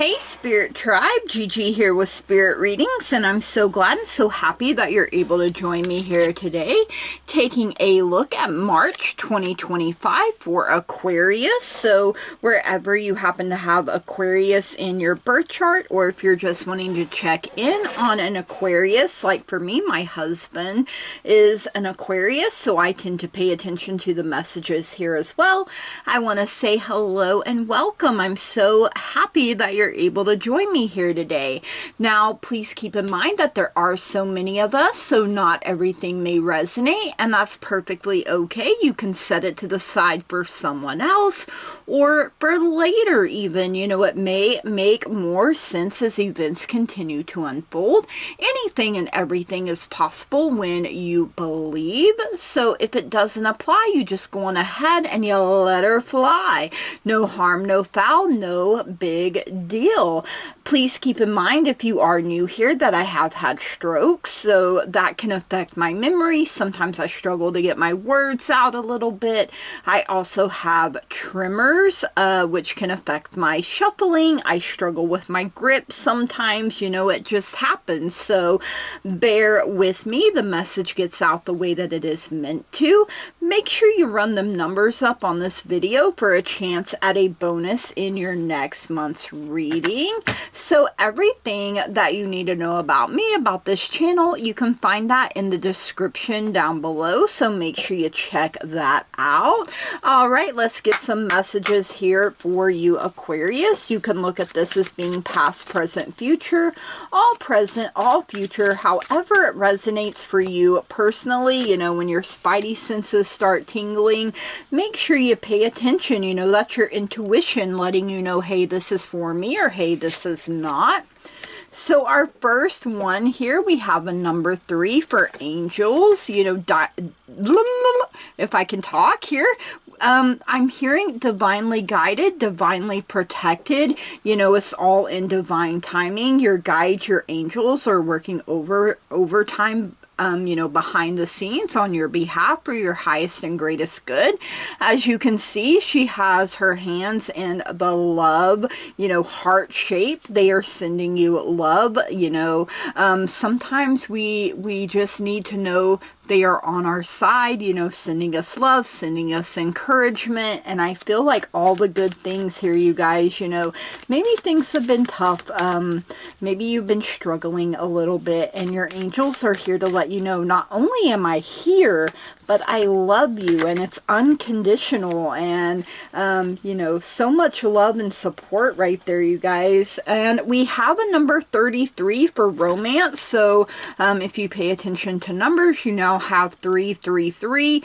Hey Spirit Tribe, Gigi here with Spirit Readings, and I'm so glad and so happy that you're able to join me here today, taking a look at March 2025 for Aquarius. So wherever you happen to have Aquarius in your birth chart, or if you're just wanting to check in on an Aquarius, like for me, my husband is an Aquarius, so I tend to pay attention to the messages here as well. I want to say hello and welcome. I'm so happy that you're able to join me here today. Now, please keep in mind that there are so many of us, so not everything may resonate, and that's perfectly okay. You can set it to the side for someone else or for later even. You know, it may make more sense as events continue to unfold. Anything and everything is possible when you believe. So if it doesn't apply, you just go on ahead and you let her fly. No harm, no foul, no big deal. Please keep in mind, if you are new here, that I have had strokes, so that can affect my memory. Sometimes I struggle to get my words out a little bit. I also have tremors, which can affect my shuffling. I struggle with my grip sometimes. You know, it just happens. So bear with me. The message gets out the way that it is meant to. Make sure you run them numbers up on this video for a chance at a bonus in your next month's reading. So everything that you need to know about me, about this channel, you can find that in the description down below. So make sure you check that out. All right, let's get some messages here for you, Aquarius. You can look at this as being past, present, future, all present, all future, however it resonates for you personally. You know, when your spidey senses start tingling, make sure you pay attention. You know, that's your intuition letting you know, hey, this is for me, or hey, this is not. So our first one here, we have a number 3 for angels. You know, if I can talk here, I'm hearing divinely guided, divinely protected. You know, it's all in divine timing. Your guides, your angels are working overtime, you know, behind the scenes on your behalf for your highest and greatest good. As you can see, she has her hands in the love, you know, heart shape. They are sending you love. You know, sometimes we just need to know they are on our side, you know, sending us love, sending us encouragement. And I feel like all the good things here, you guys, you know, maybe things have been tough. Maybe you've been struggling a little bit, and your angels are here to let you know, not only am I here, but I love you, and it's unconditional. And, you know, so much love and support right there, you guys. And we have a number 33 for romance. So if you pay attention to numbers, you now have 333.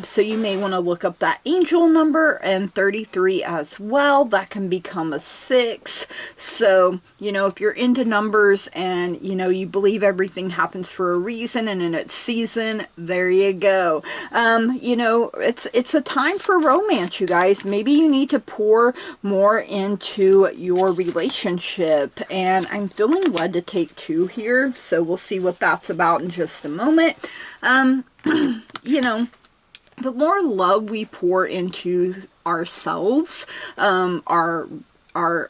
So you may want to look up that angel number and 33 as well. That can become a 6. So, you know, if you're into numbers and, you know, you believe everything happens for a reason and in its season, there you go. You know, it's a time for romance, you guys. Maybe you need to pour more into your relationship, and I'm feeling led to take 2 here, so we'll see what that's about in just a moment. You know, the more love we pour into ourselves, our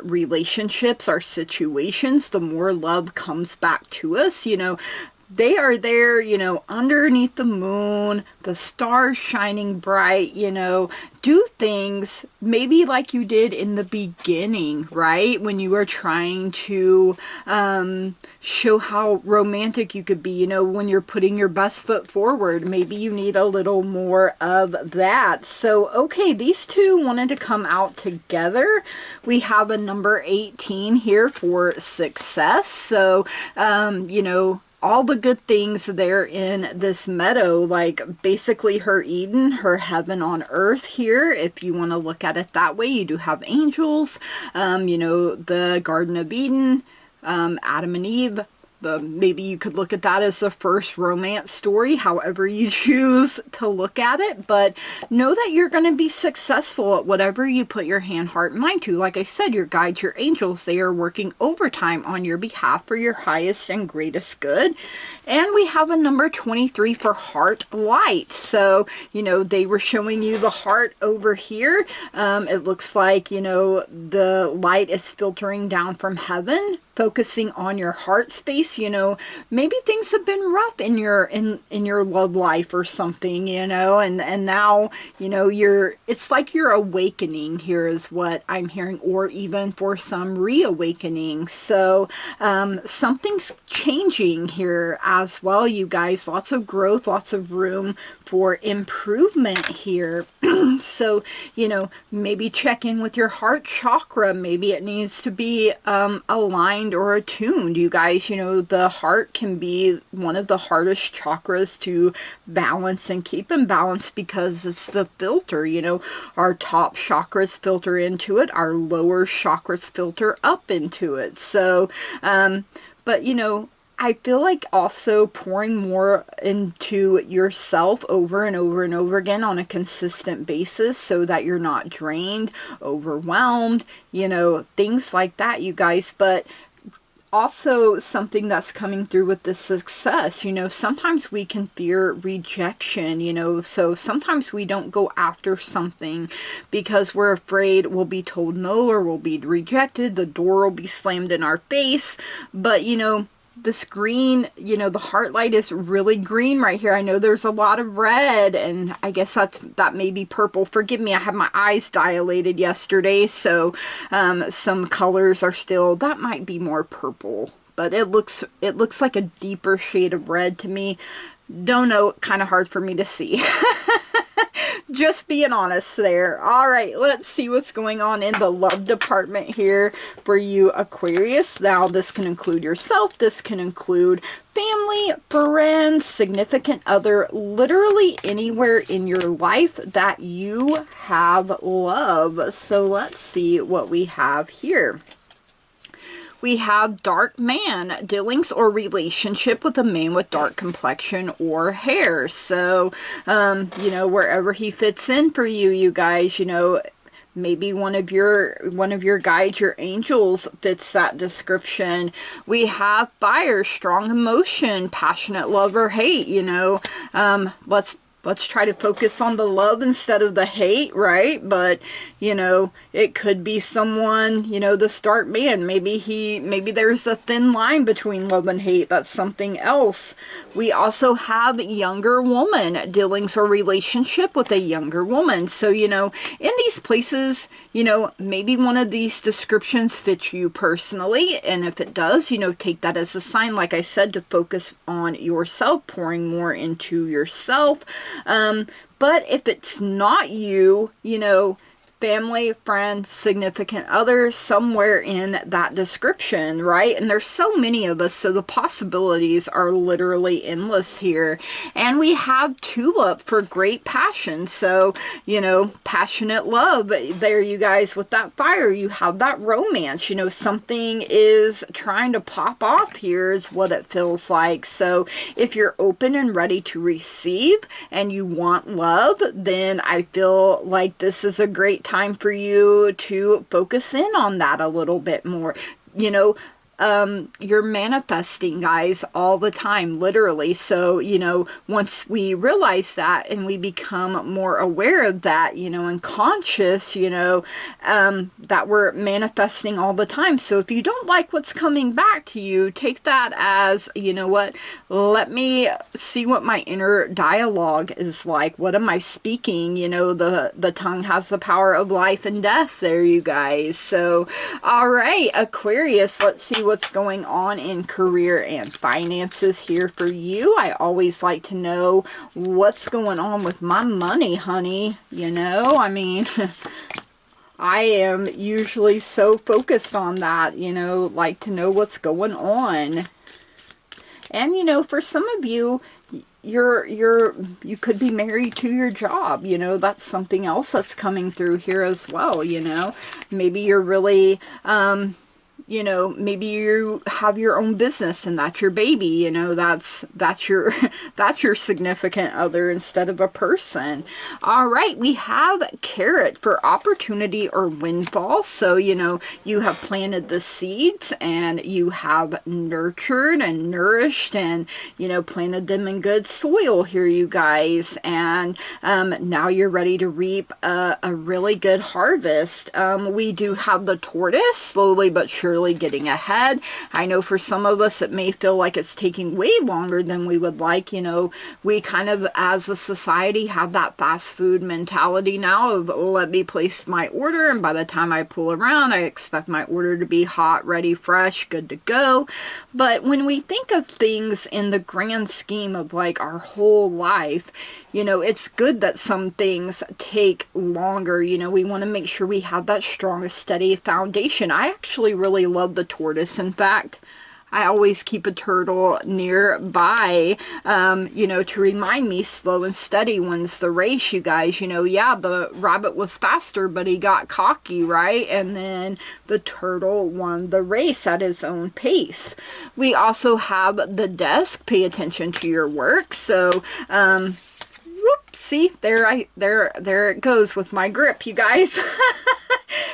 relationships, our situations, the more love comes back to us. You know, they are there, you know, underneath the moon, the stars shining bright. You know, do things maybe like you did in the beginning, right? When you were trying to show how romantic you could be, you know, when you're putting your best foot forward. Maybe you need a little more of that. So, okay, these two wanted to come out together. We have a number 18 here for success. So, you know, all the good things there in this meadow, like basically her Eden, her heaven on earth here. If you want to look at it that way, you do have angels, you know, the Garden of Eden, Adam and Eve, maybe you could look at that as the first romance story, however you choose to look at it. But know that you're going to be successful at whatever you put your hand, heart, and mind to. Like I said, your guides, your angels, they are working overtime on your behalf for your highest and greatest good. And we have a number 23 for heart light. So, you know, they were showing you the heart over here. It looks like, you know, the light is filtering down from heaven, focusing on your heart space. You know, maybe things have been rough in your love life or something, you know, and now, you know, it's like you're awakening here is what I'm hearing, or even for some reawakening. So something's changing here as well, you guys. Lots of growth, lots of room for improvement here. So, you know, maybe check in with your heart chakra. Maybe it needs to be aligned or attuned, you guys. You know, the heart can be one of the hardest chakras to balance and keep in balance because it's the filter. You know, our top chakras filter into it, our lower chakras filter up into it. So, but you know, I feel like also pouring more into yourself over and over and over again on a consistent basis so that you're not drained, overwhelmed, you know, things like that, you guys. But also something that's coming through with the success, you know, sometimes we can fear rejection, you know, so sometimes we don't go after something because we're afraid we'll be told no, or we'll be rejected, the door will be slammed in our face. But, you know, this green, you know, the heart light is really green right here. I know there's a lot of red, and I guess that may be purple. Forgive me, I had my eyes dilated yesterday, so some colors are still, that might be more purple, but it looks like a deeper shade of red to me. Don't know, kind of hard for me to see. Just being honest there. All right, let's see what's going on in the love department here for you, Aquarius. Now, this can include yourself. This can include family, friends, significant other, literally anywhere in your life that you have love. So let's see what we have here. We have dark man, dealings or relationship with a man with dark complexion or hair. So, you know, wherever he fits in for you, you guys, you know, maybe one of your guides, your angels, fits that description. We have fire, strong emotion, passionate love or hate, you know. Let's try to focus on the love instead of the hate, right? But, you know, it could be someone, you know, the dark man. Maybe there's a thin line between love and hate. That's something else. We also have younger woman, dealings or relationship with a younger woman. So, you know, in these places, you know, maybe one of these descriptions fits you personally. And if it does, you know, take that as a sign, like I said, to focus on yourself, pouring more into yourself. But if it's not you, you know, family, friend, significant other, somewhere in that description, right? And there's so many of us, so the possibilities are literally endless here. And we have tulip for great passion. So, you know, passionate love there, you guys, with that fire, you have that romance, you know, something is trying to pop off here is what it feels like. So if you're open and ready to receive and you want love, then I feel like this is a great time for you to focus in on that a little bit more. You know, you're manifesting, guys, all the time, literally. So, you know, once we realize that and we become more aware of that, you know, and conscious, you know, that we're manifesting all the time. So if you don't like what's coming back to you, take that as, you know what, let me see what my inner dialogue is like. What am I speaking? You know, the tongue has the power of life and death there, you guys. So, all right, Aquarius, let's see what's going on in career and finances here for you. I always like to know what's going on with my money, honey. You know, I mean, I am usually so focused on that, you know, like to know what's going on. And, you know, for some of you, you could be married to your job, you know, that's something else that's coming through here as well, you know. Maybe you're really, you know, maybe you have your own business and that's your baby, you know, that's your that's your significant other instead of a person. All right, we have carrot for opportunity or windfall. So, you know, you have planted the seeds and you have nurtured and nourished and, you know, planted them in good soil here, you guys, and now you're ready to reap a really good harvest. We do have the tortoise, slowly but surely getting ahead. I know for some of us it may feel like it's taking way longer than we would like. You know, we kind of as a society have that fast food mentality now of, oh, let me place my order, and by the time I pull around I expect my order to be hot, ready, fresh, good to go. But when we think of things in the grand scheme of like our whole life, you know, it's good that some things take longer. You know, we want to make sure we have that strong, steady foundation. I actually really love the tortoise. In fact, I always keep a turtle nearby, you know, to remind me slow and steady wins the race, you guys. You know, yeah, the rabbit was faster, but he got cocky, right? And then the turtle won the race at his own pace. We also have the desk. Pay attention to your work. So, whoop, see, there it goes with my grip, you guys.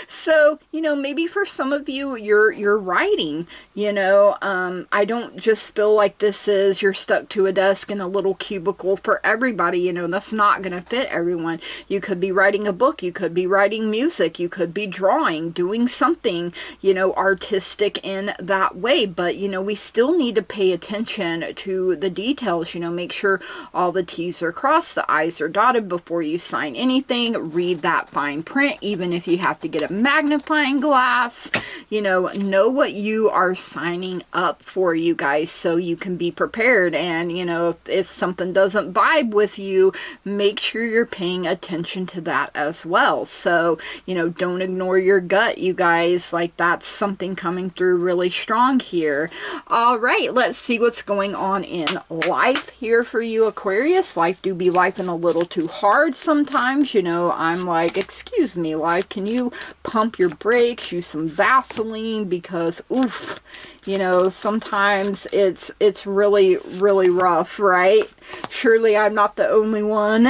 So, you know, maybe for some of you, you're writing, you know, I don't just feel like this is you're stuck to a desk in a little cubicle for everybody. You know, that's not going to fit everyone. You could be writing a book, you could be writing music, you could be drawing, doing something, you know, artistic in that way. But, you know, we still need to pay attention to the details, you know, make sure all the T's are crossed, the I's are dotted before you sign anything. Read that fine print, even if you have to get a magnifying glass. You know what you are signing up for, you guys, so you can be prepared. And, you know, if something doesn't vibe with you, make sure you're paying attention to that as well. So, you know, don't ignore your gut, you guys. Like, that's something coming through really strong here. All right, let's see what's going on in life here for you, Aquarius. Life do be life and a little too hard sometimes. You know, I'm like, excuse me, life, can you pump your brakes, use some Vaseline, because oof, you know, sometimes it's really, really rough, right? Surely I'm not the only one.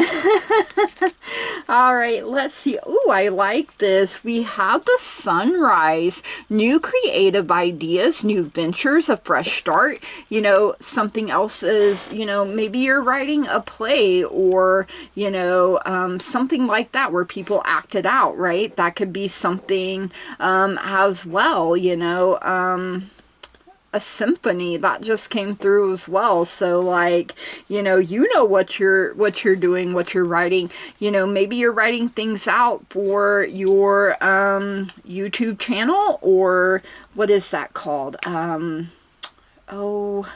All right, let's see. Oh, I like this. We have the sunrise, new creative ideas, new ventures, a fresh start. You know, something else is, you know, maybe you're writing a play or, you know, something like that where people act it out, right? That could be something as well, you know, a symphony that just came through as well. So like, you know what you're doing, what you're writing. You know, maybe you're writing things out for your YouTube channel, or what is that called? Oh,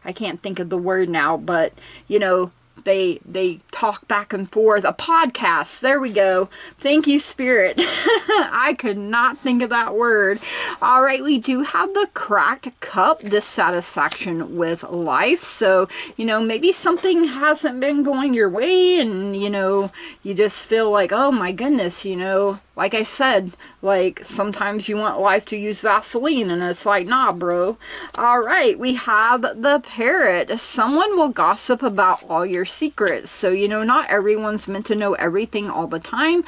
I can't think of the word now, but you know, they talk back and forth. A podcast. There we go. Thank you, Spirit. I could not think of that word. All right, we do have the cracked cup, dissatisfaction with life. So, you know, maybe something hasn't been going your way and, you know, you just feel like, oh my goodness, you know, like I said, like sometimes you want life to use Vaseline and it's like, nah, bro. All right, we have the parrot. Someone will gossip about all your secrets. So, you know, not everyone's meant to know everything all the time.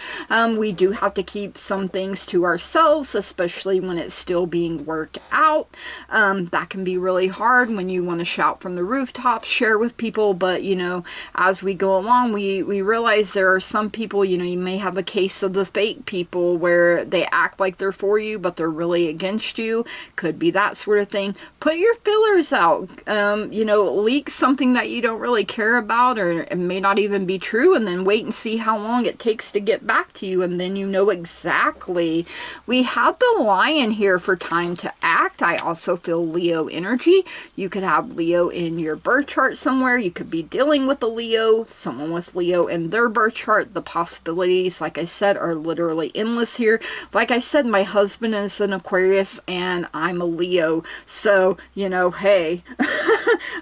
We do have to keep some things to ourselves, especially when it's still being worked out. That can be really hard when you want to shout from the rooftops, share with people. But, you know, as we go along, we realize there are some people, you know, you may have a case of the fake people where they act like they're for you, but they're really against you. Could be that sort of thing. Put your fillers out. You know, leak something that you don't really care about, or it may not even be true, and then wait and see how long it takes to get back to you, and then you know exactly. We have the lion here for time to act. I also feel Leo energy. You could have Leo in your birth chart somewhere. You could be dealing with a Leo, someone with Leo in their birth chart. The possibilities, like I said, are literally endless here. Like I said, my husband is an Aquarius and I'm a Leo, so you know, hey,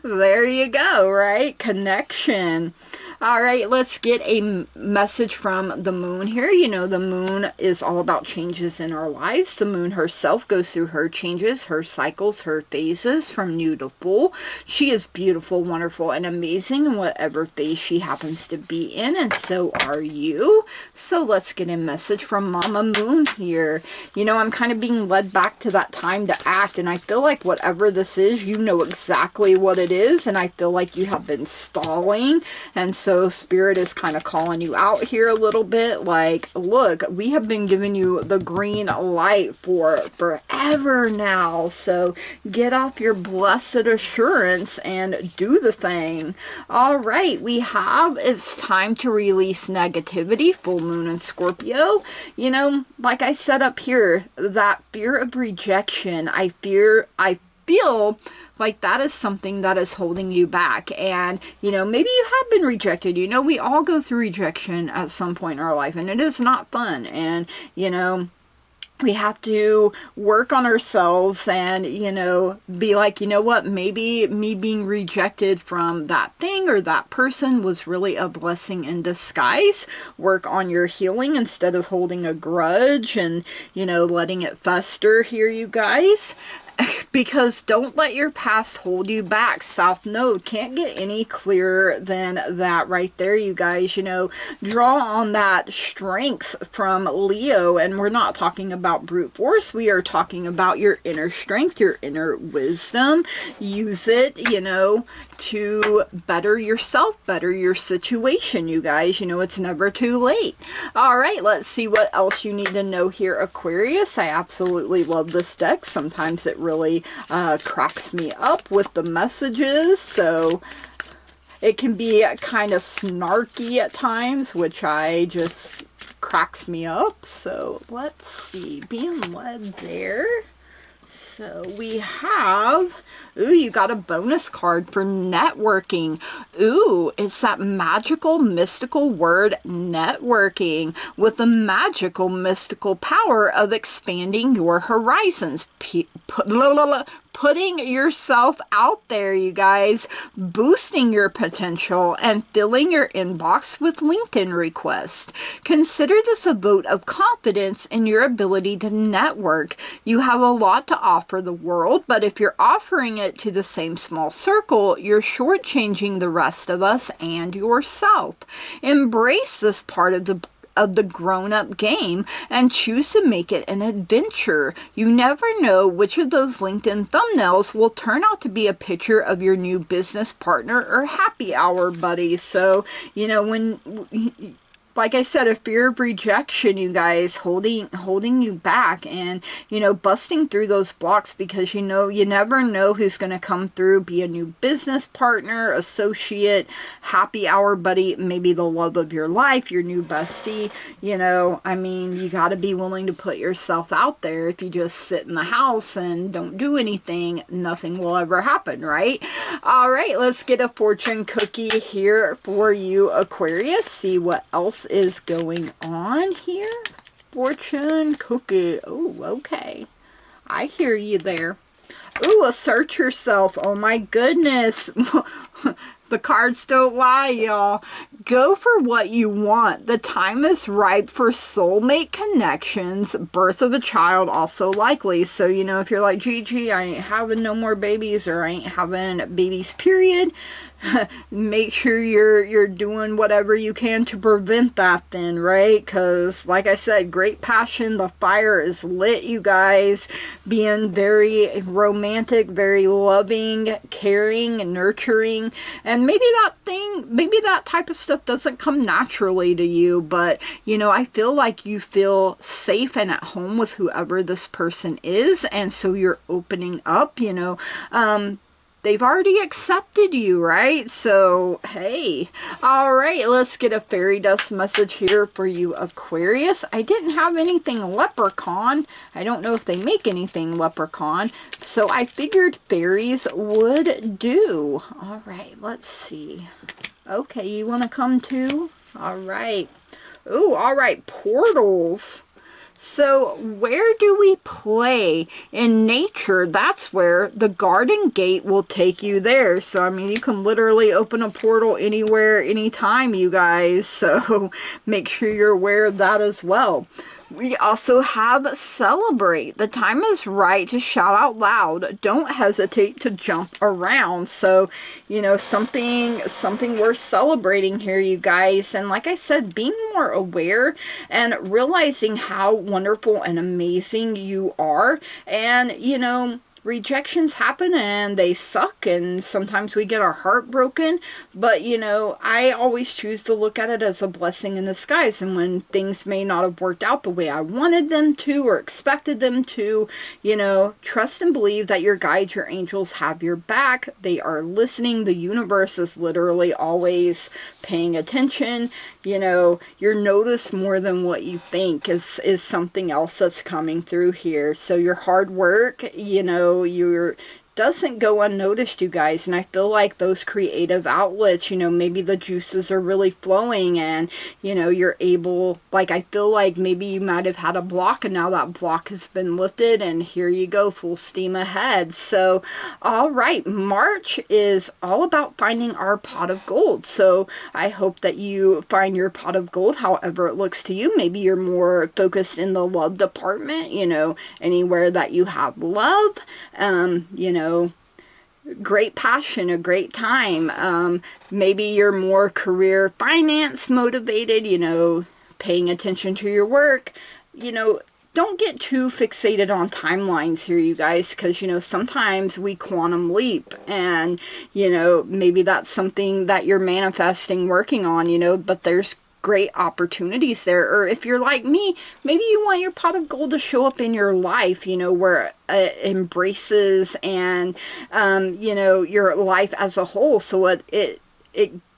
there you go, right? Connection. All right, let's get a message from the moon here. You know, the moon is all about changes in our lives. The moon herself goes through her changes, her cycles, her phases from new to full. She is beautiful, wonderful, and amazing in whatever phase she happens to be in, and so are you. So let's get a message from Mama Moon here. You know, I'm kind of being led back to that time to act, and I feel like whatever this is, you know exactly what it is, and I feel like you have been stalling. And so Spirit is kind of calling you out here a little bit, like, look, we have been giving you the green light for forever now, so get off your blessed assurance and do the thing. All right, we have, it's time to release negativity, full moon in Scorpio. You know, like I said up here, that fear of rejection, I feel like that is something that is holding you back. And, you know, maybe you have been rejected. You know, we all go through rejection at some point in our life, and it is not fun. And, you know, we have to work on ourselves and, you know, be like, you know what, maybe me being rejected from that thing or that person was really a blessing in disguise. Work on your healing instead of holding a grudge and, you know, letting it fester here, you guys. Because don't let your past hold you back. South Node can't get any clearer than that right there, you guys. You know, draw on that strength from Leo. And we're not talking about brute force. We are talking about your inner strength, your inner wisdom. Use it, you know, to better yourself, better your situation, you guys. You know, it's never too late. All right, let's see what else you need to know here, Aquarius. I absolutely love this deck. Sometimes it really cracks me up with the messages, so it can be kind of snarky at times, which I just cracks me up. So let's see, being led there. So we have, ooh, you got a bonus card for networking. Ooh, it's that magical, mystical word, networking, with the magical, mystical power of expanding your horizons. Putting yourself out there, you guys, boosting your potential and filling your inbox with LinkedIn requests. Consider this a vote of confidence in your ability to network. You have a lot to offer the world, but if you're offering it to the same small circle, you're shortchanging the rest of us and yourself. Embrace this part of the grown-up game and choose to make it an adventure. You never know which of those LinkedIn thumbnails will turn out to be a picture of your new business partner or happy hour buddy. So, you know, when, like I said, a fear of rejection, you guys, holding you back, and, you know, busting through those blocks, because, you know, you never know who's going to come through, be a new business partner, associate, happy hour buddy, maybe the love of your life, your new bestie. You know, I mean, you got to be willing to put yourself out there. If you just sit in the house and don't do anything, nothing will ever happen, right? All right, let's get a fortune cookie here for you, Aquarius. See what else is going on here. Fortune cookie. Oh, okay. I hear you there. Ooh, assert yourself. Oh my goodness. The cards don't lie, y'all. Go for what you want. The time is ripe for soulmate connections. Birth of a child also likely. So, you know, if you're like, Gigi, I ain't having no more babies, or I ain't having babies, period. Make sure you're doing whatever you can to prevent that then, right? Because, like I said, great passion, the fire is lit, you guys. Being very romantic, very loving, caring, and nurturing. And maybe that type of stuff doesn't come naturally to you, but, you know, I feel like you feel safe and at home with whoever this person is, and so you're opening up, you know. They've already accepted you, right? So, hey. All right, let's get a fairy dust message here for you, Aquarius. I didn't have anything leprechaun. I don't know if they make anything leprechaun, so I figured fairies would do. All right, let's see. Okay, you want to come too? All right. Ooh, all right, portals. So where do we play? In nature, that's where the garden gate will take you there. So, I mean, you can literally open a portal anywhere, anytime, you guys. So make sure you're aware of that as well. We also have celebrate. The time is right to shout out loud. Don't hesitate to jump around. So, you know, something worth celebrating here, you guys. And like I said, being more aware and realizing how wonderful and amazing you are. And, you know, rejections happen and they suck, and sometimes we get our heart broken, but you know, I always choose to look at it as a blessing in disguise. And when things may not have worked out the way I wanted them to or expected them to, you know, trust and believe that your guides, your angels have your back. They are listening. The universe is literally always paying attention. You know, you're noticed more than what you think is something else that's coming through here. So your hard work, you know, your doesn't go unnoticed, you guys. And I feel like those creative outlets, you know, maybe the juices are really flowing and, you know, you're able, like, I feel like maybe you might have had a block and now that block has been lifted and here you go, full steam ahead. So, all right, March is all about finding our pot of gold. So I hope that you find your pot of gold, however it looks to you. Maybe you're more focused in the love department, you know, anywhere that you have love, you know, great passion, a great time. Maybe you're more career finance motivated, you know, paying attention to your work. You know, don't get too fixated on timelines here, you guys, because, you know, sometimes we quantum leap and, you know, maybe that's something that you're manifesting, working on, you know, but there's great opportunities there. Or if you're like me, maybe you want your pot of gold to show up in your life, you know, where it embraces and, you know, your life as a whole. So it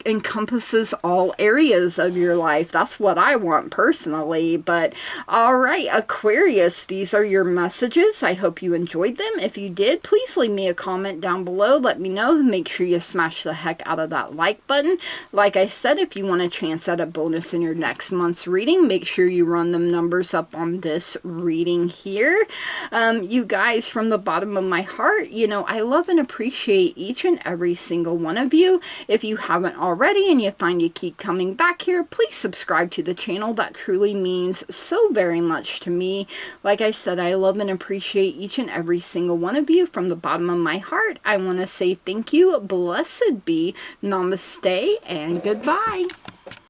encompasses all areas of your life. That's what I want personally. But all right, Aquarius, these are your messages. I hope you enjoyed them. If you did, please leave me a comment down below. Let me know. Make sure you smash the heck out of that like button. Like I said, if you want a chance at a bonus in your next month's reading, make sure you run them numbers up on this reading here. You guys, from the bottom of my heart, you know, I love and appreciate each and every single one of you. If you haven't already and you find you keep coming back here, please subscribe to the channel. That truly means so very much to me. Like I said, I love and appreciate each and every single one of you. From the bottom of my heart, I want to say thank you, blessed be, namaste, and goodbye.